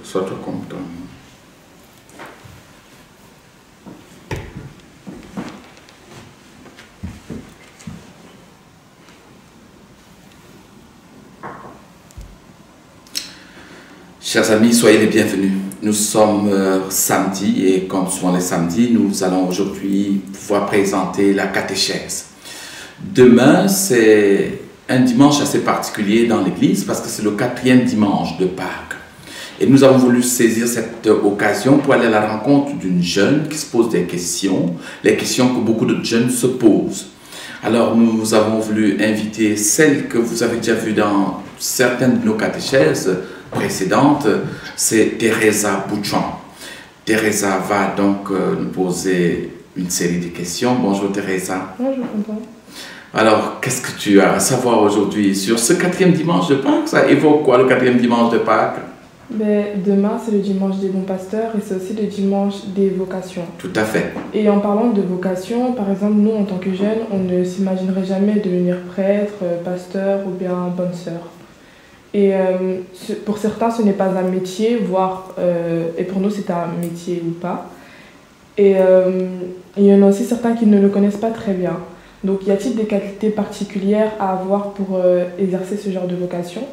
sois-toi content. Chers amis, soyez les bienvenus. Nous sommes samedi et comme souvent les samedis, nous allons aujourd'hui pouvoir présenter la catéchèse. Demain, c'est un dimanche assez particulier dans l'église parce que c'est le 4e dimanche de Pâques. Et nous avons voulu saisir cette occasion pour aller à la rencontre d'une jeune qui se pose des questions, les questions que beaucoup de jeunes se posent. Alors nous avons voulu inviter celle que vous avez déjà vue dans certaines de nos catéchèses précédente, c'est Teresa Bouchon. Teresa va donc nous poser une série de questions. Bonjour Teresa. Bonjour Antoine. Alors, qu'est-ce que tu as à savoir aujourd'hui sur ce 4e dimanche de Pâques? Ça évoque quoi le 4e dimanche de Pâques? Demain, c'est le dimanche des bons pasteurs et c'est aussi le dimanche des vocations. Tout à fait. Et en parlant de vocation, par exemple, nous, en tant que jeunes, on ne s'imaginerait jamais devenir prêtre, pasteur ou bien bonne sœur. Et pour certains, ce n'est pas un métier, voire, et pour nous, c'est un métier ou pas. Et il y en a aussi certains qui ne le connaissent pas très bien. Donc, y a-t-il des qualités particulières à avoir pour exercer ce genre de vocation?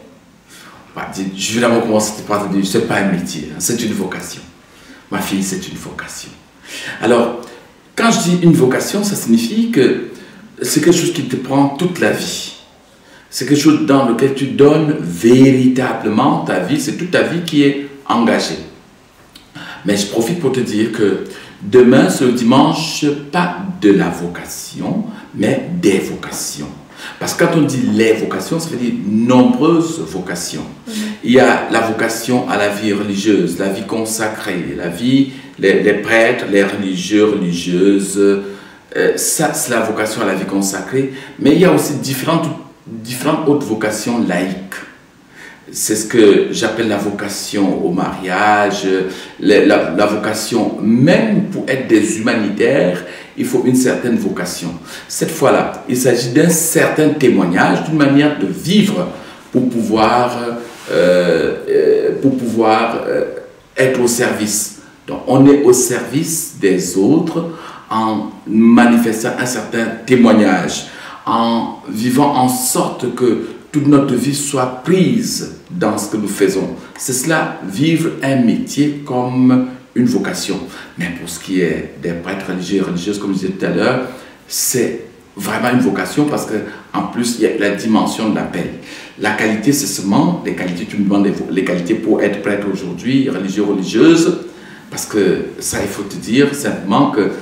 Je vais d'abord commencer par te dire, ce n'est pas un métier, c'est une vocation. Ma fille, c'est une vocation. Alors, quand je dis une vocation, ça signifie que c'est quelque chose qui te prend toute la vie. C'est quelque chose dans lequel tu donnes véritablement ta vie, c'est toute ta vie qui est engagée. Mais je profite pour te dire que demain, c'est le dimanche, pas de la vocation, mais des vocations. Parce que quand on dit les vocations, ça veut dire nombreuses vocations. Il y a la vocation à la vie religieuse, la vie consacrée, la vie, les prêtres, les religieux, religieuses. Ça, c'est la vocation à la vie consacrée. Mais il y a aussi différentes autres vocations laïques. C'est ce que j'appelle la vocation au mariage, la vocation, même pour être des humanitaires, il faut une certaine vocation. Cette fois-là, il s'agit d'un certain témoignage, d'une manière de vivre pour pouvoir être au service. Donc, on est au service des autres en manifestant un certain témoignage, en vivant en sorte que toute notre vie soit prise dans ce que nous faisons. C'est cela, vivre un métier comme une vocation. Mais pour ce qui est des prêtres religieux et religieuses, comme je disais tout à l'heure, c'est vraiment une vocation parce qu'en plus, il y a la dimension de l'appel. La qualité, c'est seulement les qualités, tu me demandes les qualités pour être prêtre aujourd'hui, religieux, religieuse, parce que ça, il faut te dire simplement que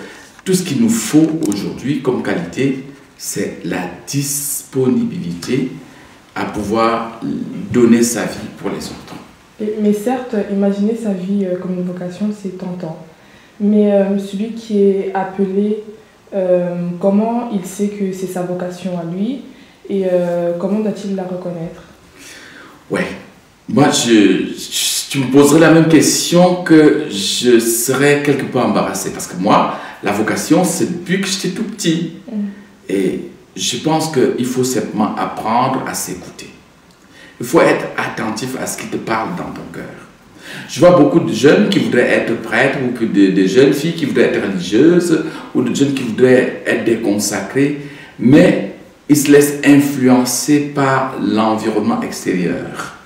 tout ce qu'il nous faut aujourd'hui comme qualité, c'est la disponibilité à pouvoir donner sa vie pour les autres. Mais certes, imaginer sa vie comme une vocation, c'est tentant. Mais celui qui est appelé, comment il sait que c'est sa vocation à lui et comment doit-il la reconnaître? Ouais, moi, tu me poserais la même question que je serais quelque peu embarrassé. Parce que moi, la vocation, c'est depuis que j'étais tout petit. Et je pense qu'il faut simplement apprendre à s'écouter. Il faut être attentif à ce qui te parle dans ton cœur. Je vois beaucoup de jeunes qui voudraient être prêtres ou que des jeunes filles qui voudraient être religieuses ou de jeunes qui voudraient être des consacrés, mais ils se laissent influencer par l'environnement extérieur,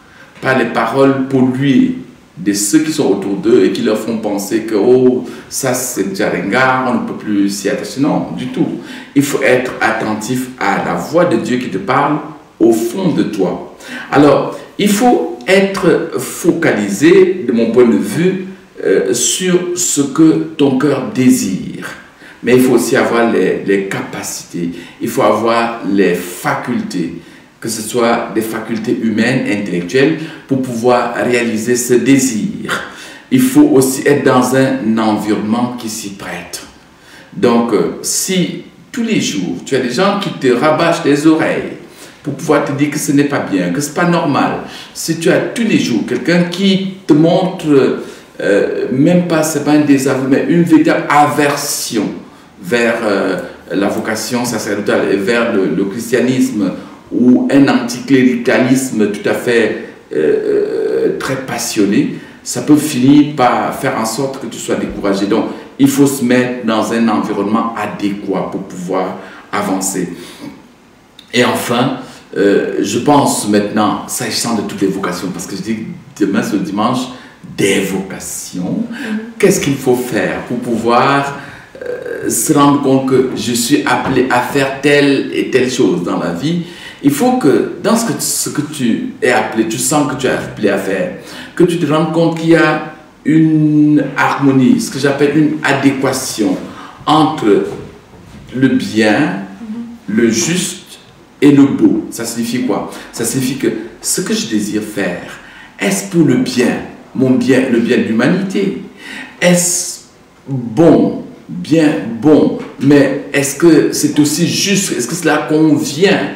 par les paroles polluées de ceux qui sont autour d'eux et qui leur font penser que oh, ça c'est déjà ringard, on ne peut plus s'y attacher. Non, du tout. Il faut être attentif à la voix de Dieu qui te parle au fond de toi. Alors, il faut être focalisé, de mon point de vue, sur ce que ton cœur désire. Mais il faut aussi avoir les capacités, il faut avoir les facultés, que ce soit des facultés humaines, intellectuelles, pour pouvoir réaliser ce désir. Il faut aussi être dans un environnement qui s'y prête. Donc, si tous les jours, tu as des gens qui te rabâchent les oreilles pour pouvoir te dire que ce n'est pas bien, que ce n'est pas normal, si tu as tous les jours quelqu'un qui te montre, même pas, ce n'est pas un désaveu, mais une véritable aversion vers la vocation sacerdotale et vers le christianisme, ou un anticléricalisme tout à fait très passionné, ça peut finir par faire en sorte que tu sois découragé. Donc, il faut se mettre dans un environnement adéquat pour pouvoir avancer. Et enfin, je pense maintenant, s'agissant de toutes les vocations, parce que je dis que demain c'est le dimanche des vocations, qu'est-ce qu'il faut faire pour pouvoir se rendre compte que je suis appelé à faire telle et telle chose dans la vie? Il faut que dans ce que tu es appelé, tu sens que tu es appelé à faire, que tu te rendes compte qu'il y a une harmonie, ce que j'appelle une adéquation entre le bien, le juste et le beau. Ça signifie quoi? Ça signifie que ce que je désire faire, est-ce pour le bien, mon bien, le bien de l'humanité? Est-ce bon, bien, bon, mais est-ce que c'est aussi juste? Est-ce que cela convient?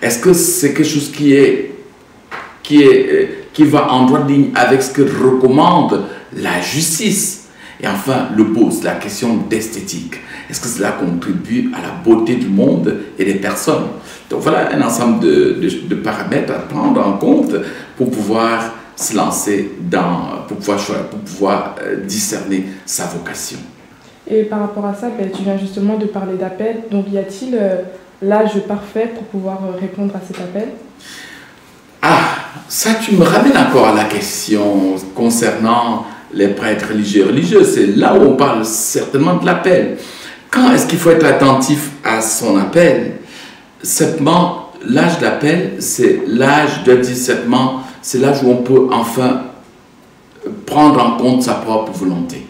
Est-ce que c'est quelque chose qui va en droite ligne avec ce que recommande la justice? Et enfin, le beau, c'est la question d'esthétique. Est-ce que cela contribue à la beauté du monde et des personnes? Donc voilà un ensemble de paramètres à prendre en compte pour pouvoir se lancer pour pouvoir discerner sa vocation. Et par rapport à ça, tu viens justement de parler d'appel. Donc y a-t-il l'âge parfait pour pouvoir répondre à cet appel? Ah, ça tu me ramènes encore à la question concernant les prêtres religieux et religieuses. C'est là où on parle certainement de l'appel. Quand est-ce qu'il faut être attentif à son appel? Simplement, l'âge d'appel, c'est l'âge de discernement, c'est l'âge où on peut enfin prendre en compte sa propre volonté.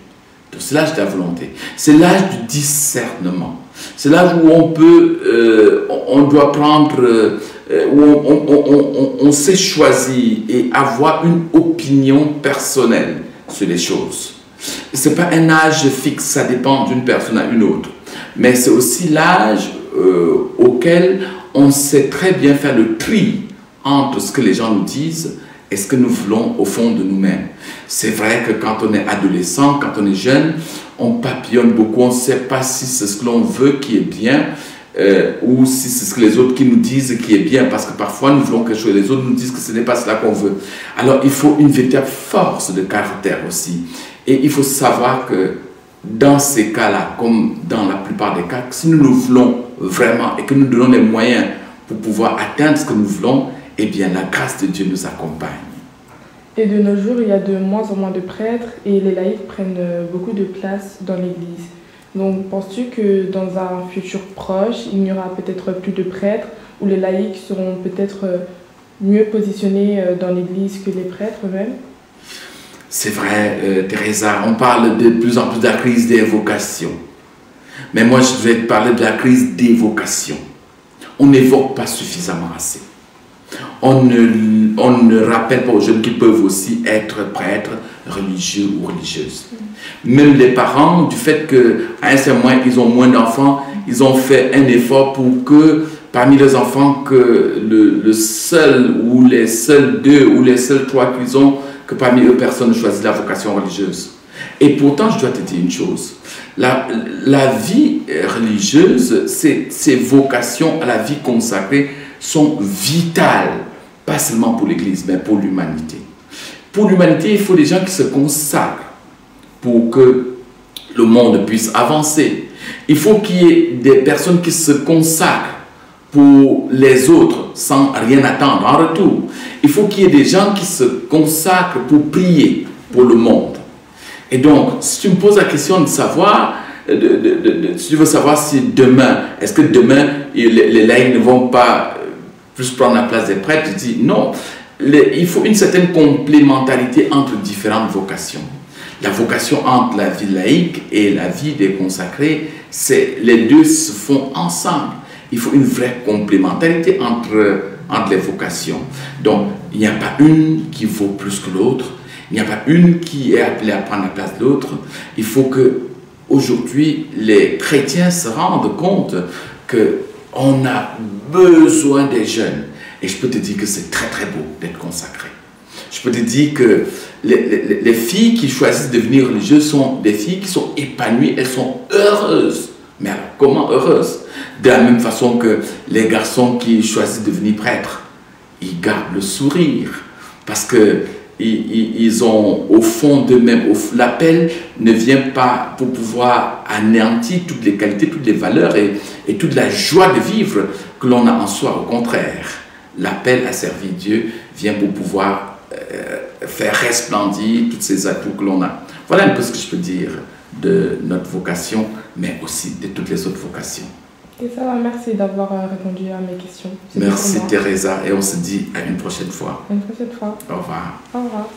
Donc c'est l'âge de la volonté. C'est l'âge du discernement. C'est l'âge où on doit prendre, où on sait choisir et avoir une opinion personnelle sur les choses. Ce n'est pas un âge fixe, ça dépend d'une personne à une autre. Mais c'est aussi l'âge auquel on sait très bien faire le tri entre ce que les gens nous disent et ce que nous voulons au fond de nous-mêmes. C'est vrai que quand on est adolescent, quand on est jeune, on papillonne beaucoup, on ne sait pas si c'est ce que l'on veut qui est bien ou si c'est ce que les autres qui nous disent qui est bien, parce que parfois nous voulons quelque chose et les autres nous disent que ce n'est pas cela qu'on veut. Alors il faut une véritable force de caractère aussi. Et il faut savoir que dans ces cas-là, comme dans la plupart des cas, si nous le voulons vraiment et que nous donnons les moyens pour pouvoir atteindre ce que nous voulons, eh bien la grâce de Dieu nous accompagne. Et de nos jours, il y a de moins en moins de prêtres et les laïcs prennent beaucoup de place dans l'Église. Donc penses-tu que dans un futur proche, il n'y aura peut-être plus de prêtres ou les laïcs seront peut-être mieux positionnés dans l'Église que les prêtres eux-mêmes? C'est vrai, Teresa, on parle de plus en plus de la crise des vocations. Mais moi, je vais te parler de la crise des vocations. On n'évoque pas suffisamment assez. On ne rappelle pas aux jeunes qu'ils peuvent aussi être prêtres, religieux ou religieuses. Même les parents, du fait qu'à un certain moment, ils ont moins d'enfants, ils ont fait un effort pour que parmi les enfants, que le seul ou les seuls deux ou les seuls trois qu'ils ont, que parmi eux, personne ne choisit la vocation religieuse. Et pourtant, je dois te dire une chose. La vie religieuse, ces vocations à la vie consacrée sont vitales, pas seulement pour l'Église, mais pour l'humanité. Pour l'humanité, il faut des gens qui se consacrent pour que le monde puisse avancer. Il faut qu'il y ait des personnes qui se consacrent pour les autres sans rien attendre en retour. Il faut qu'il y ait des gens qui se consacrent pour prier pour le monde. Et donc, si tu me poses la question de savoir, si tu veux savoir si demain, est-ce que demain, les laïcs ne vont pas plus prendre la place des prêtres, je dis non. Il faut une certaine complémentarité entre différentes vocations. La vocation entre la vie laïque et la vie des consacrés, les deux se font ensemble. Il faut une vraie complémentarité entre les vocations. Donc, il n'y a pas une qui vaut plus que l'autre. Il n'y a pas une qui est appelée à prendre la place de l'autre. Il faut que aujourd'hui les chrétiens se rendent compte qu'on a besoin des jeunes. Et je peux te dire que c'est très très beau d'être consacré. Je peux te dire que les filles qui choisissent de devenir religieuses sont des filles qui sont épanouies, elles sont heureuses. Mais alors, comment heureuses? De la même façon que les garçons qui choisissent de devenir prêtres, ils gardent le sourire. Parce que ils ont au fond d'eux-mêmes, l'appel ne vient pas pour pouvoir anéantir toutes les qualités, toutes les valeurs et toute la joie de vivre que l'on a en soi. Au contraire, l'appel à servir Dieu vient pour pouvoir faire resplendir tous ces atouts que l'on a. Voilà un peu ce que je peux dire de notre vocation, mais aussi de toutes les autres vocations. Et ça va, merci d'avoir répondu à mes questions. Merci Teresa, et on se dit à une prochaine fois. À une prochaine fois. Au revoir. Au revoir.